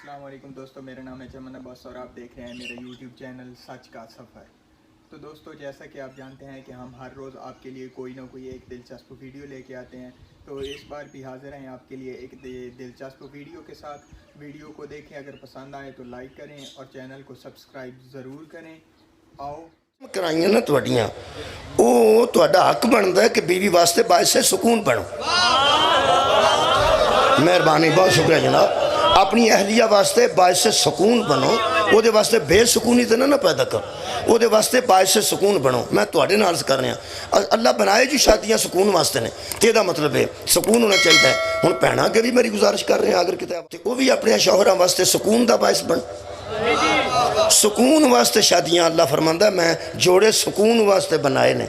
अस्सलाम वालेकुम दोस्तों, मेरा नाम है चमन अब्बास और आप देख रहे हैं मेरा यूट्यूब चैनल सच का सफ़र। तो दोस्तों, जैसा कि आप जानते हैं कि हम हर रोज़ आपके लिए कोई ना कोई एक दिलचस्प वीडियो लेके आते हैं। तो इस बार भी हाज़िर हैं आपके लिए एक दिलचस्प वीडियो के साथ। वीडियो को देखें, अगर पसंद आए तो लाइक करें और चैनल को सब्सक्राइब ज़रूर करें। आओ कराइयां ना तुहाडियां ਉਹ ਤੁਹਾਡਾ हक बनता है कि बीवी वास्ते बायसे सुकून बनो। मेहरबानी, बहुत शुक्रिया जनाब। अपनी अहलिया वास्ते बायसे सुकून बनो, ਉਹਦੇ वास्ते बेसुकूनी तो ना पैदा करो, ਉਹਦੇ वास्ते बायसे सुकून बनो। मैं ਤੁਹਾਡੇ ਨਾਲ अर्ज कर रहा, अल्लाह बनाए जी शादियां सुकून वास्ते ने, तो ਇਹਦਾ मतलब है सुकून होना चाहिए। हुण भैणां अगे भी मेरी गुजारिश कर रहे हैं, अगर किते वो भी अपने शौहरां वास्ते सुकून का बायस बन। सुकून वास्ते शादियां अल्लाह फरमांदा मैं जोड़े सुकून वास्ते बनाए ने।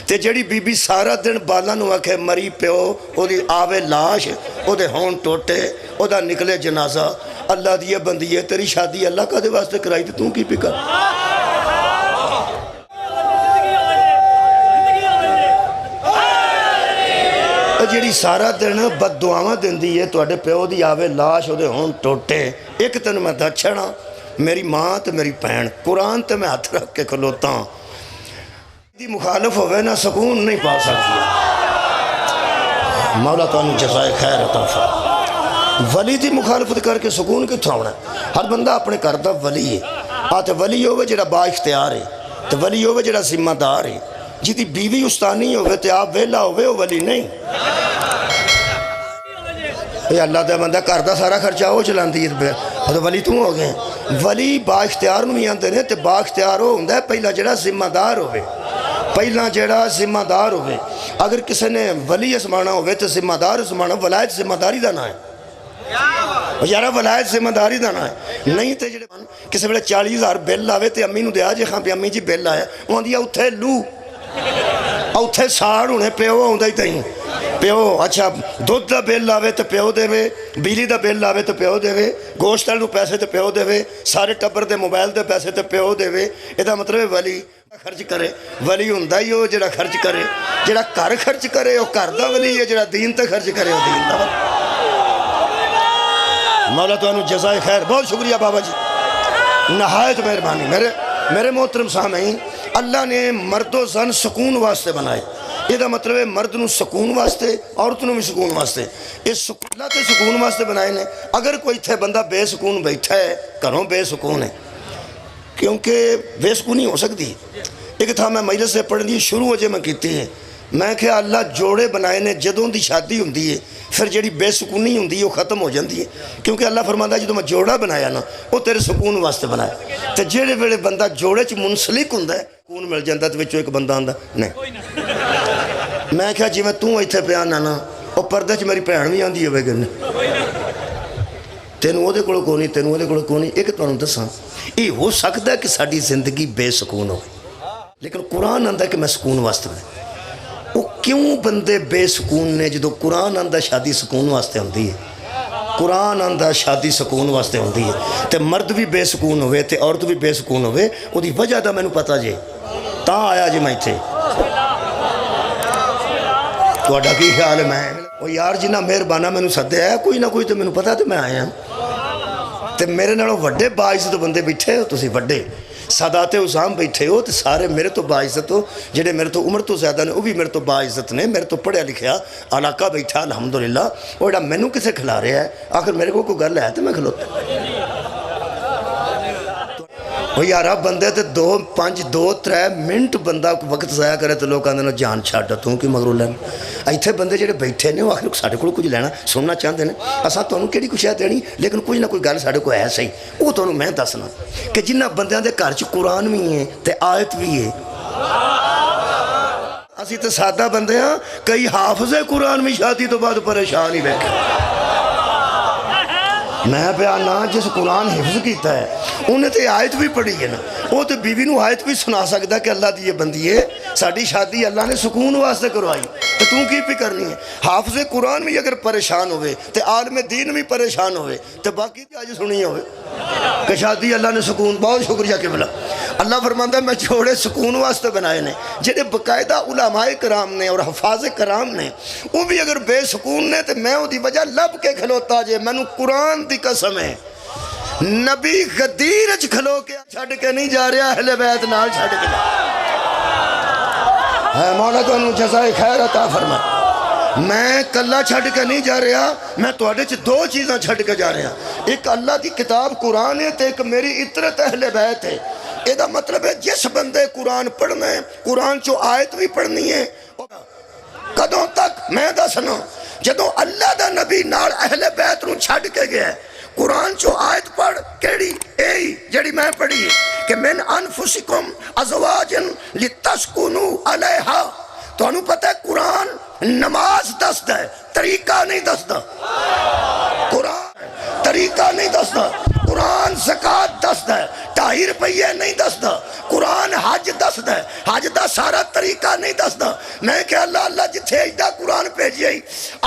ते जेड़ी बीबी सारा दिन बालां नूं आखे मरी प्यो, ओदी आवे लाश, ओदे होण टोटे, ओदा निकले जनाजा, अल्लाह दी बंदी है तेरी शादी अल्लाह कादे वास्ते कराई ते तू की फिकर। ਜਿਹੜੀ सारा दिन बददुआवां दिंदी है तुहाडे प्यो दी आवे लाश, ओदे होण टोटे। एक तैनूं मैं दच्छना, मेरी माँ तो मेरी भैन, कुरान तो मैं हथ रख के खलोता, दी मुखालफ होवे ना सुकून नहीं पा सकती। मौला तुहानूं जज़ाए खैर अता फरमाए। वली की मुखालफत करके सुकून कित्थों आउणा? हर बंदा अपने घर का वली है। तो वली होवे जिहड़ा बा इख्तियार है, तो वली होवे जिहड़ा जिम्मेदार है। जिहदी बीवी उस्तानी होवे ते आप वेला होवे वो वली नहीं। अल्लाह का बंदा घर का सारा खर्चा वो चलाती है, तो वली तू हो गए। वली बा इख्तियार भी आते हैं, तो बा इख्तियार वो होंगे पहला जड़ा जिम्मेदार होवे, पहला जड़ा जिम्मेदार होवे। अगर किसी ने वली असमाना हो तो जिम्मेदार असमाना, वलायत जिम्मेदारी का ना है यार, वलायत जिम्मेदारी का ना है। नहीं तो जो किसी वे 40,000 बिल आए तो अम्मी दिया जे, हाँ भी अम्मी जी बिल आया, वो आँदी उत्थे लू उत्थे साड़ होने, प्यो आँदा ही तई प्यो। अच्छा दुध का बिल आवे तो प्यो देवे, बिजली का बिल आवे तो प्यो देवे, गोश्त वाले पैसे तो प्यो देवे, सारे टब्बर के मोबाइल के पैसे तो प्यो देवे। इसका मतलब है वली खर्च करे। वली हुंदा ही वो जिहड़ा खर्च करे, जिहड़ा घर खर्च करे वो घर का वली है, जिहड़ा दीन ते खर्च करे वो दीन का। मौला तुहानूं जज़ाए खैर, बहुत शुक्रिया बाबा जी, नहायत मेहरबानी। मेरे मोहतरम सामईन, अल्लाह ने मर्दो ज़न सुकून वास्ते बनाए। ਇਹਦਾ मतलब है मर्द ਨੂੰ सुकून वास्ते, औरत ਨੂੰ भी सुकून वास्ते। इस अल्लाह के सुकून वास्ते बनाए ने। अगर कोई इत्थे बंदा बेसुकून बैठा है, घरों बेसुकून है, क्योंकि बेसुकूनी हो सकती। एक था मैं मजलिस से पढ़नी शुरू अजे मैं की है, मैं क्या अल्लाह जोड़े बनाए ने, जदों की शादी होंदी है फिर जी बेसुकूनी होंदी वो खत्म हो जाती है। क्योंकि अल्लाह फरमांदा जो मैं जोड़ा बनाया ना वो तेरे सुकून वास्ते बनाया। तो जेड़े वेले बंदा जोड़े च मुनसलिक होंदा है, सुकून मिल जाता, तो विचों एक बंदा आंदा नहीं। मैं क्या जिवें तू इत्थे पिया ना वो पर्दे च मेरी भैन भी आंदी होवे गल, तेनों ਉਹਦੇ ਕੋਲ कोई नहीं, तेनों ਉਹਦੇ ਕੋਲ कोई नहीं। एक तुहानूं दसां, ये हो सकता है कि साडी जिंदगी बेसुकून हो, लेकिन कुरान आंदा कि मैं सुकून वास्ते बनाया। वो क्यों बंदे बेसुकून ने? जो कुरान आंदा शादी सुकून वास्ते होंदी है, कुरान आंदा शादी सुकून वास्ते होंदी है। तो मर्द भी बेसुकून होवे ते औरत भी बेसुकून होवे, उसकी वजह तो मैनूं पता जे, तां आया जी मैं इत्थे। तुहाडा की ख्याल है? मैं वो यार जिन्ना मेहरबाना मैनूं सद्दिया है, कोई ना कोई तो मैनूं पता, तो मैं आया। तो मेरे नालों वड्डे बाइज़्ज़त बंदे बैठे हो तुसीं, वड्डे सादाते उसाम बैठे हो, तो सारे मेरे तो बाइज़्ज़त हो। जेडे मेरे तो उम्र तो ज़्यादा ने वो भी मेरे तो बाइज़्ज़त ने। मेरे तो पढ़िया लिखिया इलाका बैठा अलहमदुलिल्लाह, वो जो मैनू किसे खिला रहा है, आखिर मेरे को कोई गल है तो मैं खलोता। वो यार बंदे तो 2-3 मिनट बंदा वक्त ज़ाया करे तो लोग आते जान छड्ड तू कि मगरों लैन। इत्थे बंदे जेडे बैठे ने वो आखिर साढ़े को कुछ लेना सुनना चाहते हैं, असां तुहानूं किहड़ी कुछ है देनी, लेकिन कुछ ना कोई गल साढ़े को है सही। वो तुहानूं मैं दसना कि जिन्हां बंदियां दे घर च कुरान भी है ते आयत भी है। असीं तो सादा बंदे हाँ, कई हाफिज़े कुरान भी शादी तो बाद परेशान ही बैठे। मैं बयाना जिस कुरान हिफ्ज़ किया है उन्हें तो आयत भी पढ़ी है ना, वो तो बीवी नूं आयत भी सुना सकता कि अल्लाह दी ये बंदी है, साड़ी शादी अल्लाह ने सुकून वास्ते करवाई, तो तू की भी करनी है। हाफिज़े कुरान भी अगर परेशान होवे तो आलम दीन भी परेशान होवे, तो बाकी भी अज सुनी होवे कि शादी अल्लाह ने सुकून। बहुत शुक्रिया किबला। अल्लाह फरमांदा मैं जोड़े सुकून वास्ते बनाए ने, जेडे बकायदा उलमाए कराम ने और हफाज़े कराम ने, वो भी अगर बेसुकून ने तो मैं उसकी वजह लब के खलोता जे। मैनू कुरान की कसम है نبی غدیر وچ کھلو کے چھڈ کے نہیں جا رہا، اہل بیت نال چھڈ کے جا ہے۔ مولا تانوں جزائے خیر عطا فرمائے۔ میں کلا چھڈ کے نہیں جا رہا، میں تواڈے چ دو چیزاں چھڈ کے جا رہا، ایک اللہ دی کتاب قرآن ہے تے ایک میری اطرت اہل بیت ہے۔ یہ دا مطلب ہے جس بندے قرآن پڑھنا ہے، قرآن چو آیت بھی پڑھنی ہے، کدوں تک میں دسنا جدوں اللہ دا نبی نال اہل بیت نو چھڈ کے گیا، قرآن چو آیت پڑھ کیڑی اے جڑی میں پڑھی ہے کہ من انفسکم ازواجن لتسکنوا علیہا۔ تو انہوں پتہ ہے قرآن نماز دستا ہے، طریقہ نہیں دستا۔ قرآن طریقہ نہیں دستا، قرآن زکاة دستا ہے، 2.5 روپیے نہیں دستا۔ قرآن حج دستا ہے، حج دا سارا طریقہ نہیں دستا۔ میں کہ اللہ جتھے ایڈا قرآن بھیجیا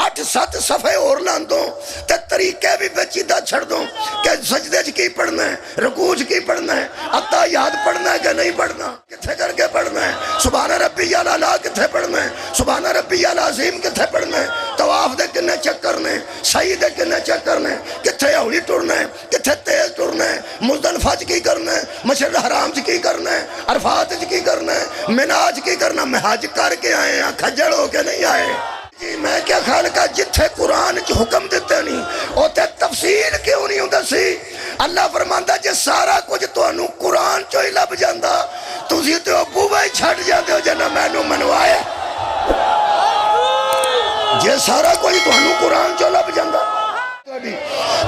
8-7 صفحے اور لان دوں تے طریقے بھی بچیدہ چھڑ دوں کہ سجدے کی پڑھنا ہے، رکوع کی پڑھنا ہے، اتحیات پڑھنا ہے کہ نہیں پڑھنا، کتھے کر کے پڑھنا ہے، سبحان ربی الاعلیٰ کتھے پڑھنا ہے، سبحان ربی العظیم کتھے پڑھنا ہے، طواف دے کنے چکر نے، سعی دے کنے چکر نے، کتھے ہولی ٹرنا ہے، کتھے تیز ٹرنا ہے، مزدلفہ کی کرنا ہے، مشعر الحرام کی کرنا ہے، عرفات کی کرنا ہے، مناج کی کرنا۔ میں حج کر کے آئے ہیں، کھجڑ ہو کے نہیں آئے۔ جی میں کیا خالقہ جتھے قرآن کی حکم دیتے نہیں اوتے تفصیل کیوں نہیں ہوتا سی؟ اللہ فرماندا جے سارا کچھ تانوں قرآن چو ہی لب جاندا تسی تے ابو بھائی چھڈ جاندے ہو جنہ مینوں منوایا۔ جے سارا کچھ تانوں قرآن چو لب جاندا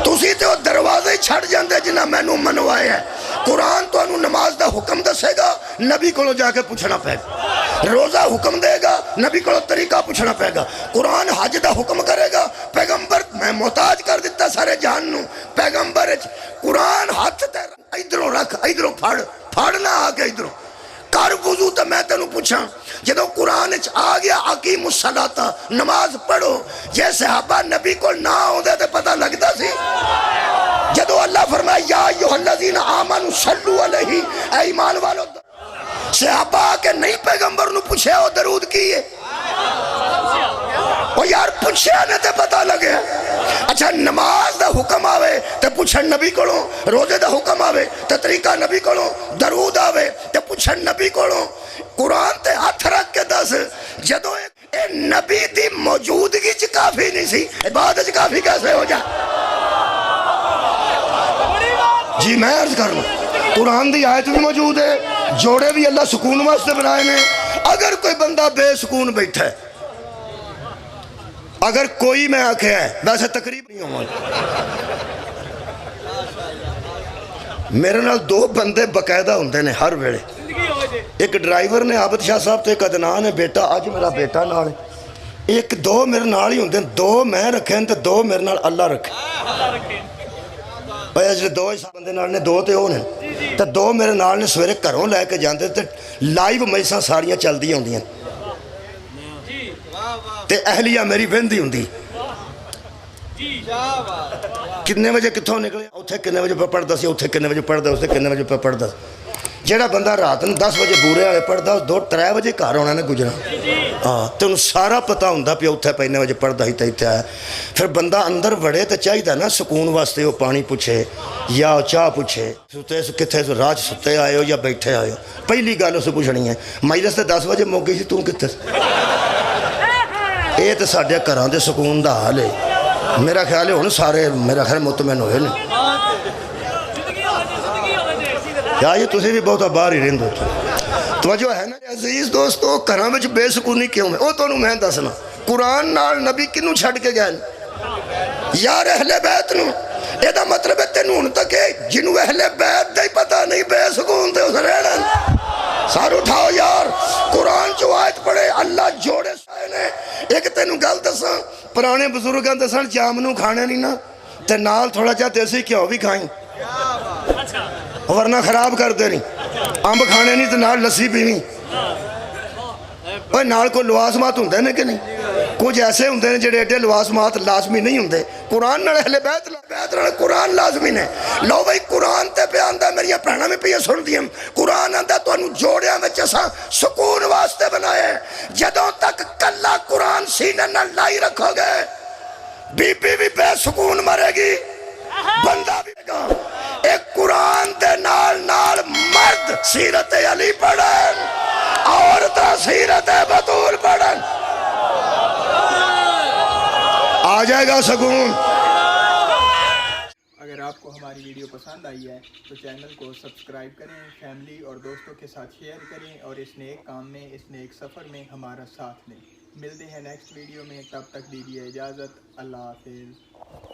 تسی تے دروازے چھڈ جاندے جنہ مینوں منوایا۔ قرآن تو انہوں نماز دا حکم دسے گا، نبی کو جا کے پوچھنا پہے گا۔ روزہ حکم دے گا، نبی کو طریقہ پوچھنا پہے گا۔ قرآن حج دا حکم کرے گا، پیغمبر میں محتاج کر دیتا سارے جہان نو، پیغمبر قرآن ہاتھ تے ادھروں رکھ، ادھروں پھڑنا آ کے ادھروں کر وضو۔ تو میں تینوں پوچھاں جدوں قرآن آ گیا اقیموا الصلاۃ نماز پڑھو، جے صحابہ نبی کو نہ ہوندے تے پتہ لگدا سی؟ جدو اللہ فرمایا یا ایھا الذین آمنوا صلوا علیہ، اے ایمان والو صحابہ کے نہیں پیغمبر نو پوچھے او درود کیے او یار پوچھے نے تے پتہ لگے۔ اچھا نماز دا حکم آوے تے پوچھن نبی کولوں، روزے دا حکم آوے تے طریقہ نبی کولوں، درود آوے تے پوچھن نبی کولوں، قرآن تے ہاتھ رکھ کے دس جدو اے نبی دی موجودگی چ کافی نہیں سی، عبادت چ کافی کیسے ہو جائے؟ جی میں عرض کر لوں قرآن دی آیت بھی موجود ہے، جوڑے بھی اللہ سکون واسطے بنائے نے۔ اگر کوئی بندہ بے سکون بیٹھا ہے، اگر کوئی میں آکھے ہے ویسے تقریب نہیں ہوں میرے نال 2 بندے باقاعدہ ہوندے نے ہر ویلے، ایک ڈرائیور نے عابد شاہ صاحب تے ایک عدنان ہے بیٹا، اج میرا بیٹا نال ایک 2 میرے نال ہی ہوندے، 2 میں رکھے تے 2 میرے نال اللہ رکھے۔ بھائی جی 2 بندے نال نے 2 تے ہونے تے 2 میرے نال نے سویرے گھروں لے کے جاندے تے لائیو میساں ساریاں چلدی ہوندیاں تے اہلیہ میری وہندی ہوندی کتنے بجے کتھوں نکلے اوتھے کتنے بجے پہ پڑھدا سی، اوتھے کتنے بجے پڑھدا، اوتھے کتنے بجے پہ پڑھدا۔ جیڑا بندہ رات نو 10 بجے بورے والے پڑھدا 2-3 بجے گھر ہونا نے گزرا، ہاں تے انہوں سارا پتہ ہوندا پیا اوتھے پہ 9 بجے پڑھدا ہی تے ایتھے آیا۔ پھر بندہ اندر وڑے تے چاہیدا نا سکون واسطے وہ پانی پوچھے یا چاہ پوچھے، ستے کتھے راج ستے آئے ہو یا بیٹھے آئے ہو، پہلی گل اسے پوچھنی ہے مجلس تے 10 بجے موگی سی، توں کتھے سی؟ یہ تو ساڈے گھراں دے سکون دا حال ہے۔ میرا خیال ہے ہن سارے میرا خیال مطمئن ہوئے نے، کیا یہ تسی بھی بہت باہر ہی رہندے ہو؟ توجہ ہے نا عزیز دوستو، گھراں وچ بے سکونی کیوں ہے؟ او تانوں میں دسنا قرآن نال نبی کنوں چھڈ کے گئے یار اہل بیت نو۔ یہ دا مطلب ہے تینوں ہن تک جنوں اہل بیت دا ہی پتہ نہیں بے سکون تے اس رہنا۔ سار اٹھاؤ یار قرآن جو آیت پڑھے اللہ جوڑے سائے نے۔ ایک تینوں گل دساں پرانے بزرگاں دسن جامنوں کھانے نہیں نا تے نال تھوڑا جہا دیسی گھیو بھی کھائیں ورنہ خراب کر دے نہیں، امب کھانے نہیں تے نال لسی پینی۔ اوے نال کوئی لوازمات ہوندے نے کہ نہیں؟ کچھ ایسے ہوندے نے جڑے ایڈے لوازمات لازمی نہیں ہوندے۔ قرآن نال اہل بیت نال قرآن لازمی نے۔ لو بھائی قرآن تے پہ آندا، میری بھیناں بھی پہ سن دیاں، قرآن آندا تانوں جوڑیاں وچ اساں سکون واسطے بنایا ہے۔ جدوں تک کلا قرآن سینے نال لائی رکھو گے بی بی بھی بے سکون مرے گی، بندہ بھی گا۔ सीरत बतूल पढ़न, आ जाएगा सुकून। अगर आपको हमारी वीडियो पसंद आई है तो चैनल को सब्सक्राइब करें, फैमिली और दोस्तों के साथ शेयर करें और इस नेक काम में, इस नेक सफ़र में हमारा साथ दें। मिलते हैं नेक्स्ट वीडियो में, तब तक दीजिए इजाज़त। अल्लाह हाफिज़।